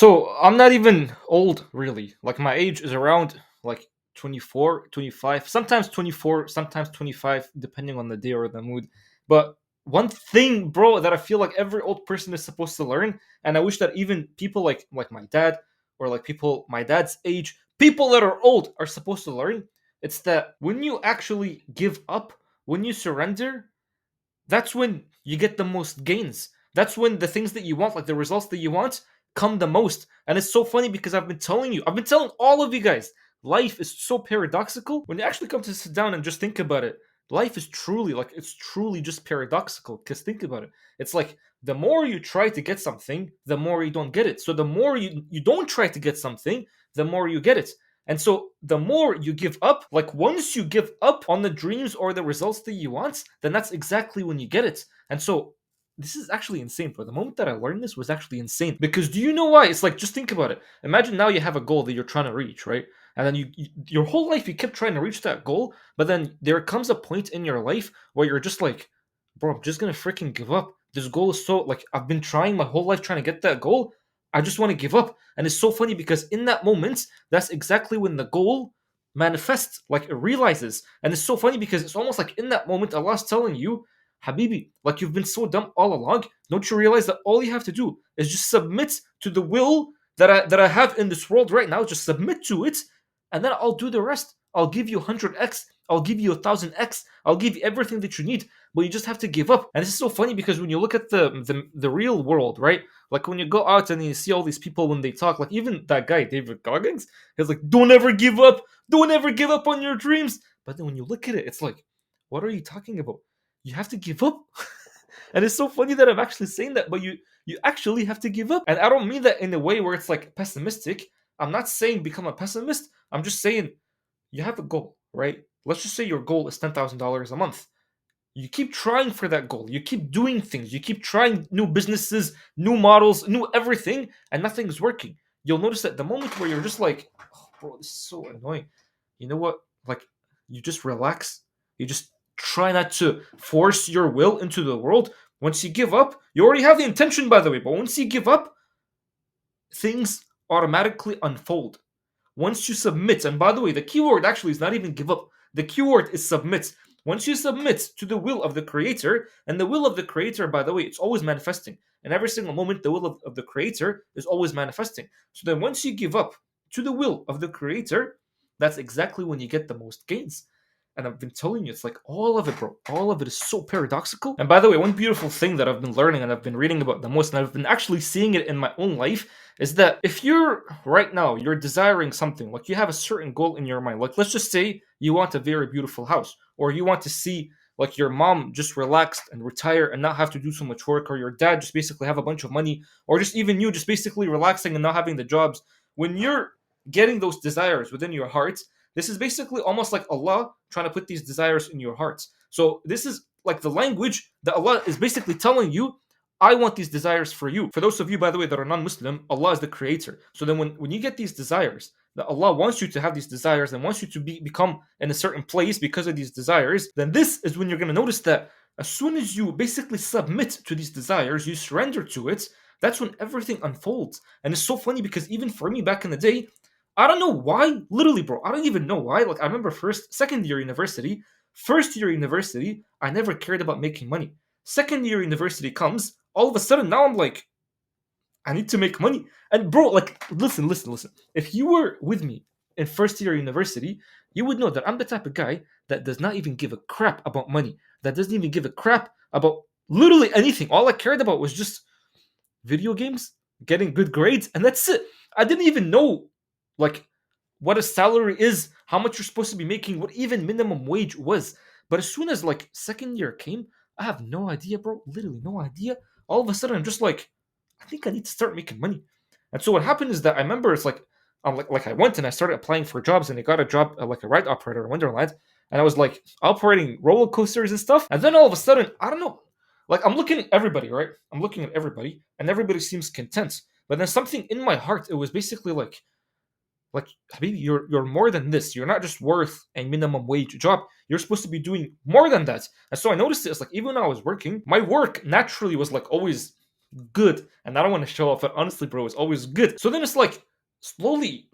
So I'm not even old, really. Like my age is around like 24, 25, sometimes 24, sometimes 25, depending on the day or the mood. But one thing, bro, that I feel like every old person is supposed to learn, and I wish that even people like my dad or like people my dad's age, people that are old are supposed to learn, it's that when you actually give up, when you surrender, that's when you get the most gains. That's when the things that you want, like the results that you want, come the most. And it's so funny because I've been telling all of you guys, life is so paradoxical. When you actually come to sit down and just think about it, life is truly it's truly just paradoxical. Because think about it. It's like the more you try to get something, the more you don't get it. So the more you don't try to get something, the more you get it. And so the more you give up, like once you give up on the dreams or the results that you want, then that's exactly when you get it. And so this is actually insane. For the moment that I learned this was actually insane. Because do you know why? It's like just think about it. Imagine now you have a goal that you're trying to reach, right? And then your whole life you kept trying to reach that goal, but then there comes a point in your life where you're just like, bro, I'm just gonna freaking give up. This goal is so like I've been trying my whole life trying to get that goal. I just want to give up. And it's so funny because in that moment, that's exactly when the goal manifests, like it realizes. And it's so funny because it's almost like in that moment, Allah's telling you, Habibi, like you've been so dumb all along. Don't you realize that all you have to do is just submit to the will that I have in this world right now? Just submit to it, and then I'll do the rest. I'll give you 100x. I'll give you 1000x. I'll give you everything that you need. But you just have to give up. And this is so funny because when you look at the real world, right? Like when you go out and you see all these people when they talk, like even that guy, David Goggins, he's like, don't ever give up. Don't ever give up on your dreams. But then when you look at it, it's like, what are you talking about? You have to give up. And it's so funny that I'm actually saying that, but you actually have to give up. And I don't mean that in a way where it's like pessimistic. I'm not saying become a pessimist. I'm just saying you have a goal, right? Let's just say your goal is $10,000 a month. You keep trying for that goal. You keep doing things. You keep trying new businesses, new models, new everything, and nothing's working. You'll notice that the moment where you're just like, oh, bro, this is so annoying. You know what? Like, you just relax. You just try not to force your will into the world. Once you give up, you already have the intention, by the way, but once you give up, things automatically unfold. Once you submit, and by the way, the keyword actually is not even give up, the keyword is submit. Once you submit to the will of the creator, and the will of the creator, by the way, it's always manifesting. In every single moment, the will of the creator is always manifesting. So then once you give up to the will of the creator, that's exactly when you get the most gains. And I've been telling you, it's like all of it, bro. All of it is so paradoxical. And by the way, one beautiful thing that I've been learning and I've been reading about the most, and I've been actually seeing it in my own life, is that if you're right now, you're desiring something, like you have a certain goal in your mind, like let's just say you want a very beautiful house, or you want to see like your mom just relaxed and retire and not have to do so much work, or your dad just basically have a bunch of money, or just even you just basically relaxing and not having the jobs. When you're getting those desires within your heart, this is basically almost like Allah trying to put these desires in your hearts. So this is like the language that Allah is basically telling you, I want these desires for you. For those of you, by the way, that are non-Muslim, Allah is the creator. So then when you get these desires, that Allah wants you to have these desires and wants you to become in a certain place because of these desires, then this is when you're going to notice that as soon as you basically submit to these desires, you surrender to it, that's when everything unfolds. And it's so funny because even for me back in the day, I don't know why, literally, bro. I don't even know why. Like, I remember second year university, first year university, I never cared about making money. Second year university comes, all of a sudden, now I'm like, I need to make money. And, bro, like, listen. If you were with me in first year university, you would know that I'm the type of guy that does not even give a crap about money, that doesn't even give a crap about literally anything. All I cared about was just video games, getting good grades, and that's it. I didn't even know like what a salary is, how much you're supposed to be making, what even minimum wage was. But as soon as like second year came, I have no idea, bro. Literally no idea. All of a sudden, I'm just like, I think I need to start making money. And so what happened is that I remember it's like, I went and I started applying for jobs, and I got a job like a ride operator in Wonderland, and I was like operating roller coasters and stuff. And then all of a sudden, I don't know, like I'm looking at everybody, right? I'm looking at everybody, and everybody seems content. But then something in my heart, it was basically like Habibi, you're more than this. You're not just worth a minimum wage job. You're supposed to be doing more than that. And so I noticed this, like even when I was working, my work naturally was like always good. And I don't want to show off, but honestly, bro, it's always good. So then it's like slowly,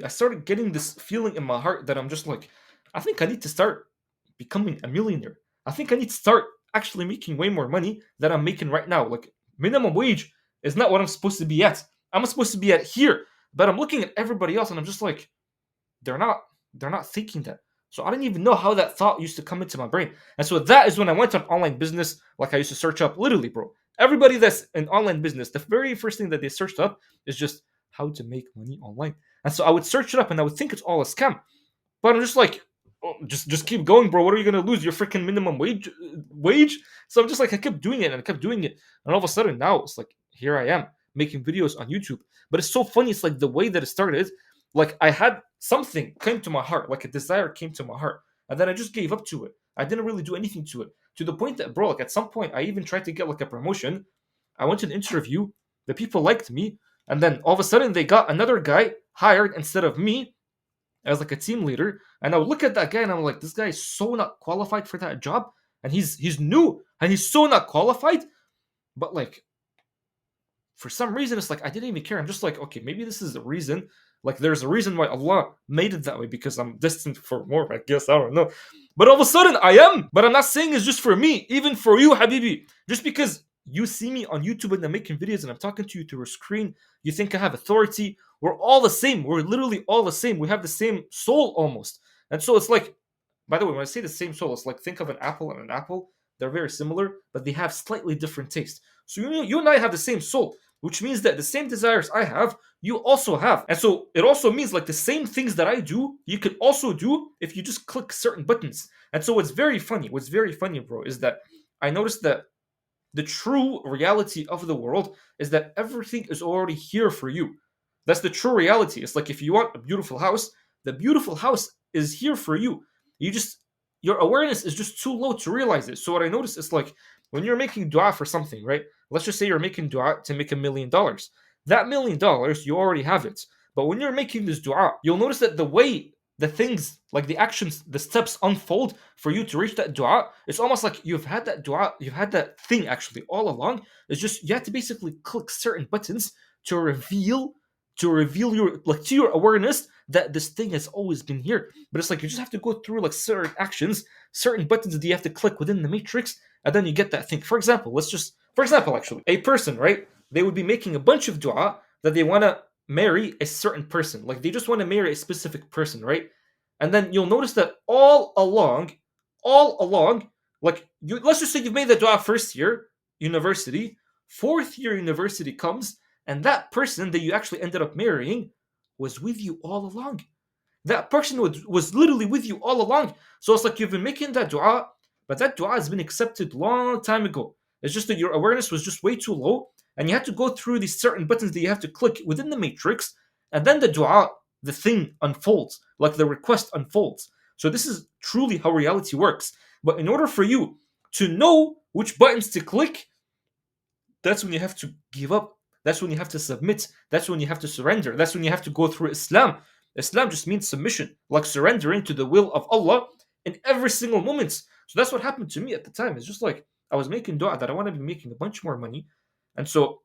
I started getting this feeling in my heart that I'm just like, I think I need to start becoming a millionaire. I think I need to start actually making way more money than I'm making right now. Like, minimum wage is not what I'm supposed to be at. I'm supposed to be at here. But I'm looking at everybody else and I'm just like, they're not they're not thinking that. So I didn't even know how that thought used to come into my brain. And so that is when I went on online business. Like, I used to search up, literally, bro, everybody that's in online business, the very first thing that they searched up is just how to make money online. And so I would search it up and I would think it's all a scam. But I'm just like, oh, just keep going, bro. What are you gonna lose? Your freaking minimum wage. So I'm just like, I kept doing it and I kept doing it, and all of a sudden now it's like, here I am making videos on YouTube. But it's so funny. It's like the way that it started. Like, I had something came to my heart, like a desire came to my heart, and then I just gave up to it. I didn't really do anything to it, to the point that, bro, like, at some point I even tried to get like a promotion. I went to an interview. The people liked me, and then all of a sudden they got another guy hired instead of me as like a team leader. And I would look at that guy and I'm like, this guy is so not qualified for that job, and he's new and he's so not qualified. But like, for some reason, it's like I didn't even care. I'm just like, okay, maybe this is a reason. Like, there's a reason why Allah made it that way, because I'm destined for more, I guess. I don't know. But all of a sudden I am. But I'm not saying it's just for me, even for you, Habibi. Just because you see me on YouTube and I'm making videos and I'm talking to you through a screen, you think I have authority. We're all the same. We're literally all the same. We have the same soul almost. And so it's like, by the way, when I say the same soul, it's like, think of an apple and an apple. They're very similar, but they have slightly different taste. So you and I have the same soul, which means that the same desires I have, you also have. And so it also means, like, the same things that I do, you can also do if you just click certain buttons. And so what's very funny, bro, is that I noticed that the true reality of the world is that everything is already here for you. That's the true reality. It's like, if you want a beautiful house, the beautiful house is here for you. You just, your awareness is just too low to realize it. So what I noticed is, like, when you're making dua for something, right? Let's just say you're making dua to make $1 million. That $1 million, you already have it. But when you're making this dua, you'll notice that the way the things, like the actions, the steps unfold for you to reach that dua, it's almost like you've had that dua, you've had that thing actually all along. It's just you have to basically click certain buttons to reveal your, like, to your awareness that this thing has always been here. But it's like you just have to go through like certain actions, certain buttons that you have to click within the matrix, and then you get that thing. For example, actually, a person, right? They would be making a bunch of dua that they want to marry a certain person. Like, they just want to marry a specific person, right? And then you'll notice that all along, like, let's just say you've made the dua first year university, fourth year university comes, and that person that you actually ended up marrying was with you all along. That person was literally with you all along. So it's like you've been making that dua, but that dua has been accepted long time ago. It's just that your awareness was just way too low, and you had to go through these certain buttons that you have to click within the matrix, and then the dua, the thing unfolds, like the request unfolds. So this is truly how reality works. But in order for you to know which buttons to click, that's when you have to give up. That's when you have to submit. That's when you have to surrender. That's when you have to go through Islam. Islam just means submission, like surrendering to the will of Allah in every single moment. So that's what happened to me at the time. It's just like I was making dua that I want to be making a bunch more money. And so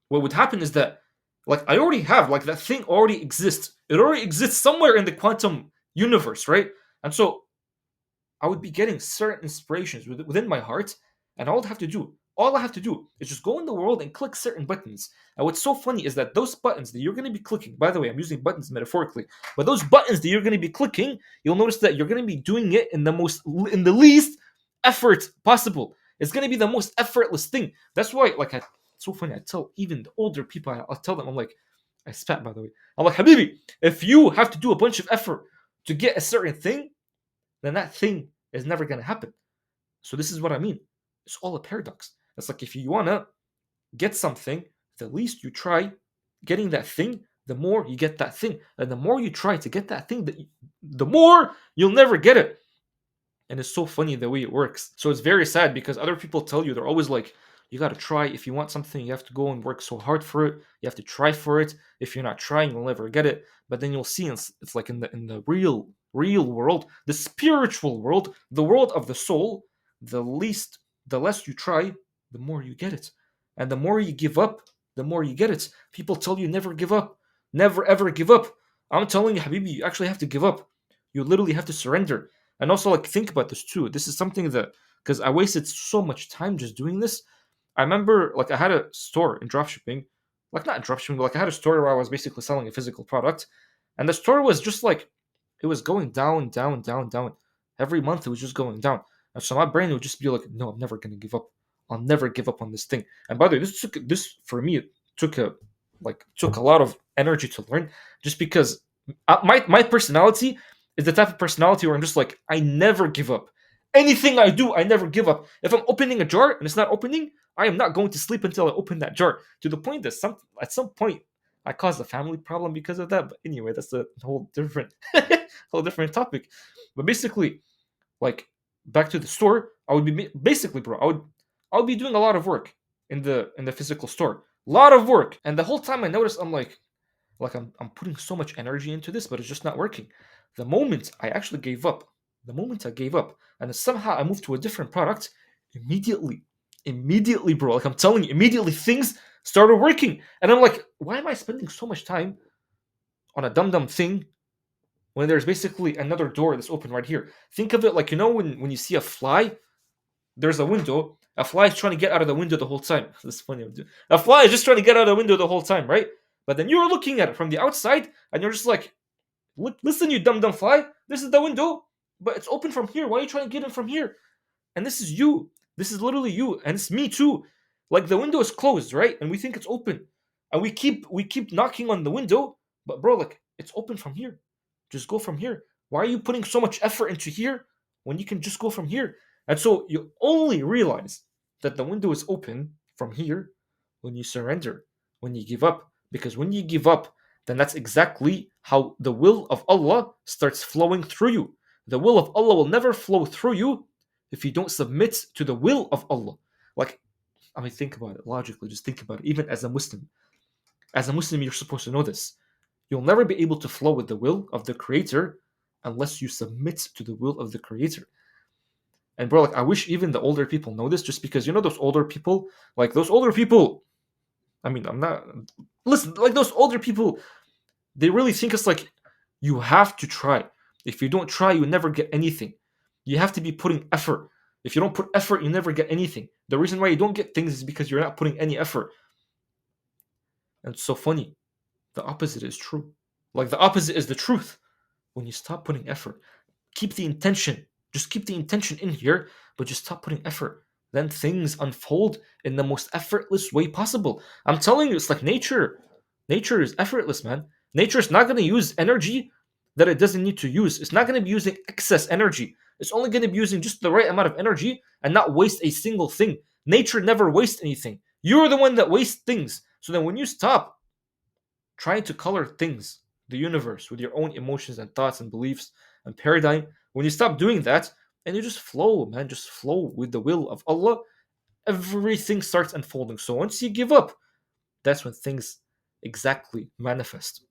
what would happen is that, like, I already have, like, that thing already exists. It already exists somewhere in the quantum universe, right? And so I would be getting certain inspirations within my heart, and all I have to do is just go in the world and click certain buttons. And what's so funny is that those buttons that you're going to be clicking, by the way, I'm using buttons metaphorically, but those buttons that you're going to be clicking, you'll notice that you're going to be doing it in the least effort possible. It's going to be the most effortless thing. That's why, like, it's so funny. I tell even the older people, I'll tell them, I'm like, I spat, by the way. I'm like, Habibi, if you have to do a bunch of effort to get a certain thing, then that thing is never going to happen. So this is what I mean. It's all a paradox. It's like, if you want to get something, the least you try getting that thing, the more you get that thing. And the more you try to get that thing, the more you'll never get it. And it's so funny the way it works. So it's very sad, because other people tell you, they're always like, you got to try. If you want something, you have to go and work so hard for it. You have to try for it. If you're not trying, you'll never get it. But then you'll see, it's like in the real world, the spiritual world, the world of the soul, the less you try, the more you get it. And the more you give up, the more you get it. People tell you never give up, never ever give up. I'm telling you, Habibi, you actually have to give up. You literally have to surrender. And also, like, think about this too. This is something that, because I wasted so much time just doing this. I remember, like, I had a store in dropshipping, like, not dropshipping, but like, I had a store where I was basically selling a physical product, and the store was just like, it was going down, down, down, down. Every month, it was just going down. And so my brain would just be like, no, I'm never gonna give up. I'll never give up on this thing. And by the way, this for me, it took a lot of energy to learn, just because my personality is the type of personality where I'm just like, I never give up. Anything I do, I never give up. If I'm opening a jar and it's not opening, I am not going to sleep until I open that jar. To the point that at some point I caused a family problem because of that. But anyway, that's a whole different whole different topic. But basically, like, back to the store, I would be basically, bro, I would be doing a lot of work in the physical store, a lot of work, and the whole time I noticed, I'm putting so much energy into this, but it's just not working. The moment I actually gave up, the moment I gave up, and then somehow I moved to a different product, immediately, bro, like, I'm telling you, immediately things started working, and I'm like, why am I spending so much time on a dumb thing when there's basically another door that's open right here? Think of it like, when you see a fly, there's a window. A fly is trying to get out of the window the whole time. This is funny. A fly is just trying to get out of the window the whole time, right? But then you're looking at it from the outside, and you're just like, listen, you dumb fly. This is the window, but it's open from here. Why are you trying to get in from here? And this is you. This is literally you, and it's me too. Like, the window is closed, right? And we think it's open, and we keep knocking on the window, but bro, like, it's open from here. Just go from here. Why are you putting so much effort into here when you can just go from here? And so you only realize that the window is open from here when you surrender, when you give up. Because when you give up, then that's exactly how the will of Allah starts flowing through you. The will of Allah will never flow through you if you don't submit to the will of Allah. Like, I mean, think about it logically. Just think about it. Even as a Muslim, you're supposed to know this. You'll never be able to flow with the will of the Creator unless you submit to the will of the Creator. And bro, like, I wish even the older people know this, just because those older people, I mean, I'm not, listen, like, those older people, they really think it's like, you have to try. If you don't try, you never get anything. You have to be putting effort. If you don't put effort, you never get anything. The reason why you don't get things is because you're not putting any effort. And it's so funny. The opposite is true. Like, the opposite is the truth. When you stop putting effort, keep the intention. Just keep the intention in here, but just stop putting effort. Then things unfold in the most effortless way possible. I'm telling you, it's like nature. Nature is effortless, man. Nature is not going to use energy that it doesn't need to use. It's not going to be using excess energy. It's only going to be using just the right amount of energy and not waste a single thing. Nature never wastes anything. You're the one that wastes things. So then when you stop trying to color things, the universe, with your own emotions and thoughts and beliefs and paradigm, when you stop doing that and you just flow, man, just flow with the will of Allah, everything starts unfolding. So once you give up, that's when things exactly manifest.